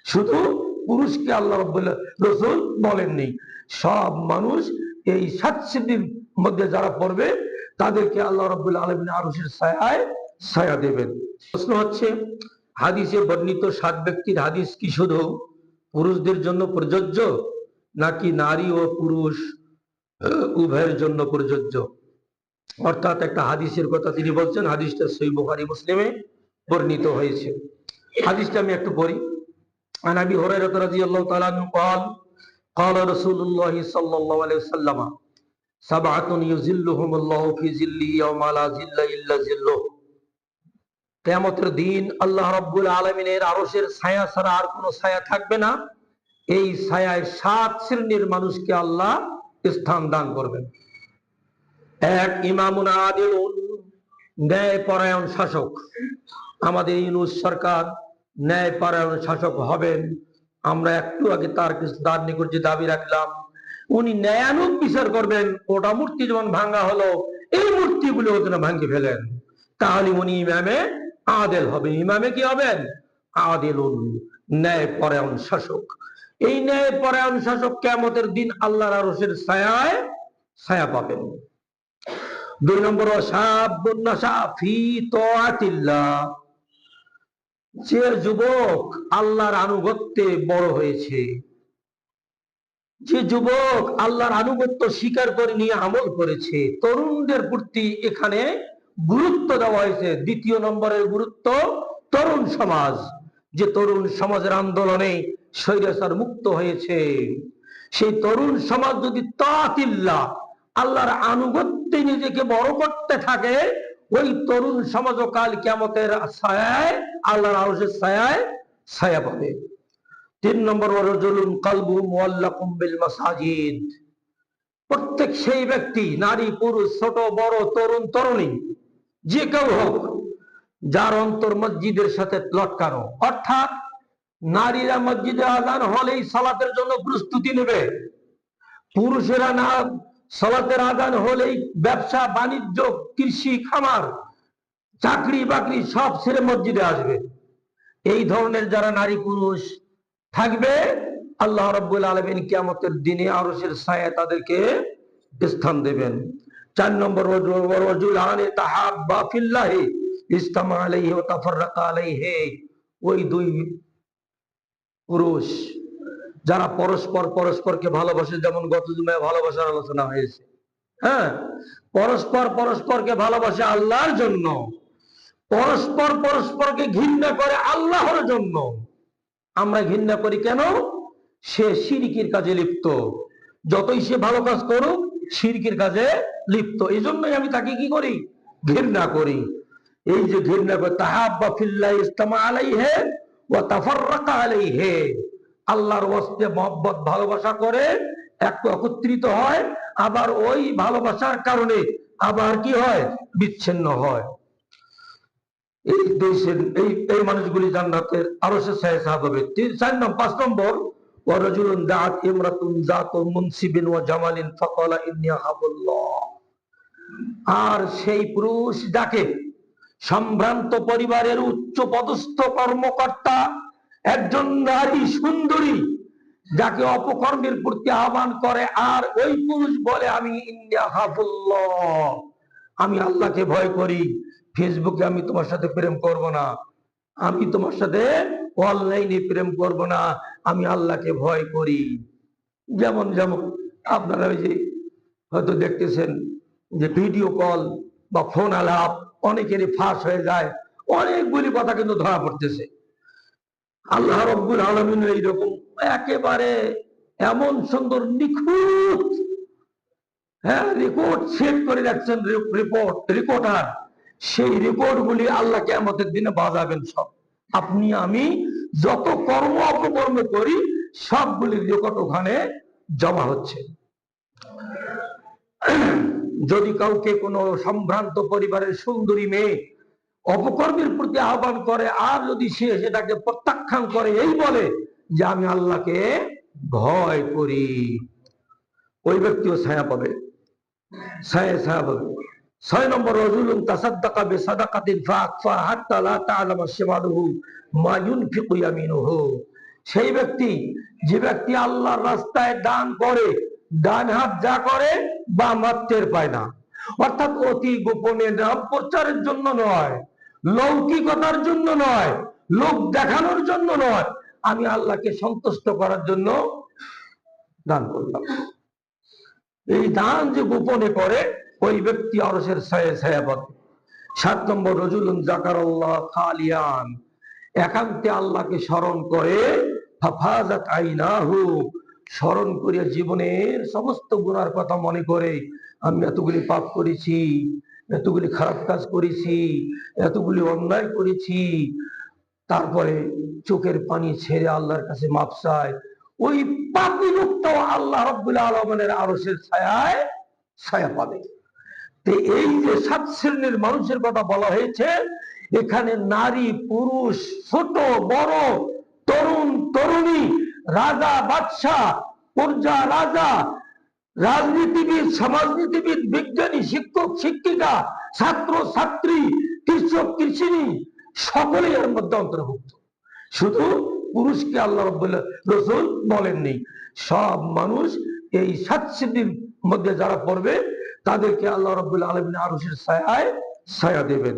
শুধু পুরুষকে আল্লাহ রাব্বুল রাসূল বলেননি, সব মানুষ এই 7 শ্রেণীর মধ্যে যারা পড়বে তাদেরকে আল্লাহ রাব্বুল আলামিন আরশের ছায়ায় ছায়া দেবেন। প্রশ্ন হচ্ছে, হাদিসে বর্ণিত 7 ব্যক্তির হাদিস কি শুধু পুরুষদের জন্য প্রযোজ্য নাকি নারী ও পুরুষ উভয়ের জন্য প্রযোজ্য? অর্থাৎ একটা হাদিসের কথা তিনি বলছেন, হাদিসটা সহিহ বুখারী মুসলিমে বর্ণিত হয়েছে। হাদিসটা আমি একটু পড়ি। عن ابي هريره رضي الله تعالى عنه قال قال رسول الله صلى الله عليه وسلم سبعة يظلهم الله في ظله يوم لا ظل الا ظله। কিয়ামতের দিন আল্লাহ রাব্বুল আলামিনের আরশের ছায়া ছাড়া আর কোনো ছায়া থাকবে না। এই ছায়ায় 7 শ্রেণীর মানুষকে আল্লাহ স্থান দান করবেন। এক, ইমামুন আদিলুন, ন্যায়পরায়ণ শাসক। আমাদের ইউনূস সরকার ন্যায়পরায়ণ শাসক হবেন। আমরা একটু আগে তার নিকট যে দাবি রাখলাম, উনি ন্যায়ানুগ বিচার করবেন। ওটা মূর্তি যেমন ভাঙ্গা হলো, এই মূর্তিগুলো ওখানে ভাঙ্গি ফেলেন, তাহলে উনি ইমামে আদেল হবেন। ইমামে কি হবেন? আদিলুন, ন্যায়পরায়ণ শাসক। এই ন্যায়পরায়ণ শাসক কিয়ামতের দিন আল্লাহর আরশের ছায়ায় ছায়া পাবেন। 2 নম্বর, শাবুন নাশা ফি তাআতিল্লাহ, যে যুবক আল্লাহর আনুগত্যে বড় হয়েছে, যে যুবক আল্লাহর আনুগত্য স্বীকার করে নিয়ে আমল করেছে। তরুণদের প্রতি এখানে গুরুত্ব দেওয়া হয়েছে। 2 নম্বরের গুরুত্ব তরুণ সমাজ, যে তরুণ সমাজের আন্দোলনে স্বৈরাচার মুক্ত হয়েছে, সেই তরুণ সমাজ যদি তাআতিল্লাহ, আল্লাহর আনুগত্যে নিজেকে বড় করতে থাকে, ওই তরুণ সমাজ কাল কিয়ামতের ছায়ায়, আল্লাহর আরশের ছায়ায় ছায়া পাবে। 3 নম্বর, রাজুলুন কলবু মুআল্লাকুম বিল মাসাজিদ, প্রত্যেক সেই ব্যক্তি, নারী পুরুষ, ছোট বড়, তরুণ তরুণী, যে কেউ হোক, যার অন্তর মসজিদের সাথে লটকানো। অর্থাৎ নারীরা মসজিদে আযান হলেই সালাতের জন্য প্রস্তুতি নেবে, পুরুষেরা না সালাতের আযান হলেই ব্যবসা বাণিজ্য, কৃষি খামার, চাকরি বাকরি সব ছেড়ে মসজিদে আসবে। এই ধরনের যারা নারী পুরুষ থাকবে, আল্লাহ রাব্বুল আলামিন কিয়ামতের দিনে আরশের ছায়ায় তাদেরকে স্থান দেবেন। 4 নম্বর, রাজুলানি তাহাব্বা ফিল্লাহি ইজতামা আলাইহি ওয়া তাফাররাকা আলাইহি, ওই 2 পুরুষ যারা পরস্পরকে ভালোবাসে, যেমন গত জুমায় ভালোবাসার আলোচনা হয়েছে। হ্যাঁ, পরস্পরকে ভালোবাসে আল্লাহর জন্য, পরস্পরকে ঘৃণা করে আল্লাহর জন্য। আমরা ঘৃণা করি কেন? সে শিরকির কাজে লিপ্ত। যতই সে ভালো কাজ করুক, শিরকির কাজে লিপ্ত। এই জন্যই আমি তাকে কি করি? ঘৃণা করি। এই যে ঘৃণা করে, তাহাব্বা ফিল্লাহি ইজতামা আলাইহি ওয়া তাফাররাকা আলাইহি, আল্লাহর ওয়াস্তে মহব্বত ভালোবাসা করে একত্রিত হয়, আবার ওই ভালোবাসার কারণে আবার কি হয়? বিচ্ছিন্ন হয়। এই দেশের এই মানুষগুলি জান্নাতের আরশের ছায়ায় হবে। 5 নম্বর, ওয়ারাজুলুন দাআত ইমরাতুন যাতু মুনসিবিন ওয়া জামালিন ফাকালা ইন্নী আখাফুল্লাহ, আর সেই পুরুষ যাকে সম্ভ্রান্ত পরিবারের উচ্চ পদস্থ কর্মকর্তা, একজন নারী সুন্দরী, যাকে অপকর্মের প্রতি আহ্বান করে, আর ওই পুরুষ বলে আমি ইন্নী আখাফুল্লাহ, আমি আল্লাহকে ভয় করি, ফেসবুকে আমি তোমার সাথে প্রেম করব না, আমি তোমার সাথে অনলাইনে প্রেম করব না, আমি আল্লাহকে ভয় করি। যেমন আপনারা ওই যে হয়তো দেখতেছেন যে ভিডিও কল বা ফোন আলাপ অনেকেরই ফাঁস হয়ে যায়, অনেকগুলি কথা কিন্তু ধরা পড়তেছে। আল্লাহ রাব্বুল আলামিন এইরকম একেবারে এমন সুন্দর নিখুঁত রেকর্ড সেট করে রাখছেন, রেকর্ডার। সেই রেকর্ড গুলি আল্লাহ কিয়ামতের দিনে বাজাবেন সব। আপনি আমি যত কর্ম অপকর্ম করি, সবগুলির রেকর্ড ওখানে জমা হচ্ছে। যদি কাউকে কোনো সম্ভ্রান্ত পরিবারের সুন্দরী মেয়ে অপকর্মের প্রতি আহ্বান করে, আর যদি সে সেটাকে প্রত্যাখ্যান করে, এই বলে যে আমি আল্লাহকে ভয় করি, ওই ব্যক্তিও ছায়া পাবে, ছায়া পাবে। 6 নম্বর, রাজুলুন তাসাদ্দাকা বিসাদাকাতিন ফাআখফা হাত্তা লা তা'লামা শিমালুহু মা ইউনফিকু ইয়ামিনুহু, সেই ব্যক্তি, যে ব্যক্তি আল্লাহর রাস্তায় দান করে, ডান হাত যা করে বাম হাত টের পায় না। অর্থাৎ অতি গোপনে নাম প্রচারের জন্য নয়, লৌকিকতার জন্য নয়, লোক দেখানোর জন্য নয়, আমি আল্লাহকে সন্তুষ্ট করার জন্য দান করলাম। এই দান যে গোপনে করে ওই ব্যক্তি আরশের ছায়ে ছায়া পাবে। 7 নম্বর, রজুলুন যাকারাল্লাহ খালিয়ান, একান্তে আল্লাহকে স্মরণ করে, ফাফাজাত আইনাহু, স্মরণ করিয়া জীবনের সমস্ত গুনার কথা মনে করে, আমি এতগুলি পাপ করেছি, এতগুলি খারাপ কাজ করেছি, এতগুলি অন্যায় করেছি, তারপরে চোখের পানি ছেড়ে আল্লাহর কাছে মাপ চায়, ওই পাপী লোকটাও আল্লাহ রাব্বুল আলামিনের আরশের ছায়ায় ছায়া পাবে। তো এই যে 7 শ্রেণীর মানুষের কথা বলা হয়েছে, এখানে নারী পুরুষ, ছোট বড়, তরুণ তরুণী, রাজা বাদশাহ, প্রজা রাজা, রাজনীতিবিদ, সমাজনীতিবিদ, বিজ্ঞানী, শিক্ষক শিক্ষিকা, ছাত্র ছাত্রী, কৃষক কৃষিনী, সকলেই এর মধ্যে অন্তর্ভুক্ত। শুধু পুরুষকে আল্লাহ রাব্বুল রাসূল বলেননি। সব মানুষ এই 7 শ্রেণীর মধ্যে যারা পড়বে তাদেরকে আল্লাহ রাব্বুল আলামিন আরশের ছায়ায় ছায়া দেবেন।